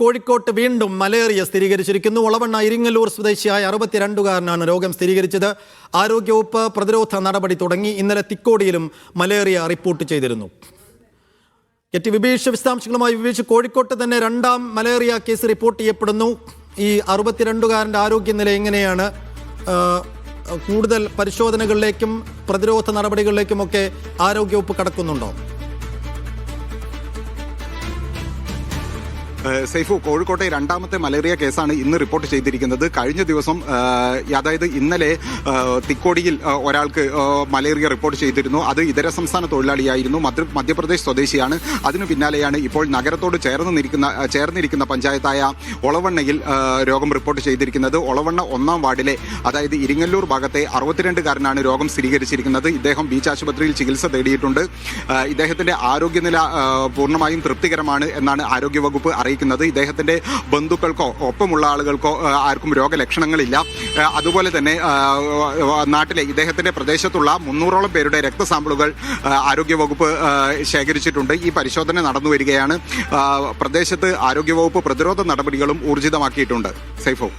കോഴിക്കോട്ട് വീണ്ടും മലേറിയ സ്ഥിരീകരിച്ചിരിക്കുന്നു. ഒളവണ്ണ ഇരിങ്ങല്ലൂർ സ്വദേശിയായ 62-കാരനാണ് രോഗം സ്ഥിരീകരിച്ചത്. ആരോഗ്യവകുപ്പ് പ്രതിരോധ നടപടി തുടങ്ങി. ഇന്നലെ തിക്കോടിയിലും മലേറിയ റിപ്പോർട്ട് ചെയ്തിരുന്നു. വിഭീഷ് വിശദാംശങ്ങളുമായി. വിഭീഷ്, കോഴിക്കോട്ട് തന്നെ രണ്ടാം മലേറിയ കേസ് റിപ്പോർട്ട് ചെയ്യപ്പെടുന്നു. ഈ 62-കാരൻ്റെ ആരോഗ്യനില എങ്ങനെയാണ്? കൂടുതൽ പരിശോധനകളിലേക്കും പ്രതിരോധ നടപടികളിലേക്കുമൊക്കെ ആരോഗ്യവകുപ്പ് കടക്കുന്നുണ്ടോ? സൈഫു, കോഴിക്കോട്ടെ രണ്ടാമത്തെ മലേറിയ കേസാണ് ഇന്ന് റിപ്പോർട്ട് ചെയ്തിരിക്കുന്നത്. കഴിഞ്ഞ ദിവസം അതായത് ഇന്നലെ തിക്കോടിയിൽ ഒരാൾക്ക് മലേറിയ റിപ്പോർട്ട് ചെയ്തിരുന്നു. അത് ഇതര സംസ്ഥാന തൊഴിലാളിയായിരുന്നു, മധ്യപ്രദേശ് സ്വദേശിയാണ്. അതിനു പിന്നാലെയാണ് ഇപ്പോൾ നഗരത്തോട് ചേർന്നിരിക്കുന്ന പഞ്ചായത്തായ ഒളവണ്ണയിൽ രോഗം റിപ്പോർട്ട് ചെയ്തിരിക്കുന്നത്. ഒളവണ്ണ 1-ാം വാർഡിലെ അതായത് ഇരിങ്ങല്ലൂർ ഭാഗത്തെ 62-കാരനാണ് രോഗം സ്ഥിരീകരിച്ചിരിക്കുന്നത്. ഇദ്ദേഹം ബീച്ച് ആശുപത്രിയിൽ ചികിത്സ തേടിയിട്ടുണ്ട്. ഇദ്ദേഹത്തിന്റെ ആരോഗ്യനില പൂർണ്ണമായും തൃപ്തികരമാണ് എന്നാണ് ആരോഗ്യവകുപ്പ് അറിയിക്കുന്നത്. ഇദ്ദേഹത്തിന്റെ ബന്ധുക്കൾക്കോ ഒപ്പമുള്ള ആളുകൾക്കോ ആർക്കും രോഗലക്ഷണങ്ങളില്ല. അതുപോലെ തന്നെ നാട്ടിലെ ഇദ്ദേഹത്തിന്റെ പ്രദേശത്തുള്ള 300ഓളം പേരുടെ രക്തസാമ്പിളുകൾ ആരോഗ്യവകുപ്പ് ശേഖരിച്ചിട്ടുണ്ട്. ഈ പരിശോധന നടന്നു വരികയാണ്. പ്രദേശത്ത് ആരോഗ്യവകുപ്പ് പ്രതിരോധ നടപടികളും ഊർജിതമാക്കിയിട്ടുണ്ട്. സൈഫോ.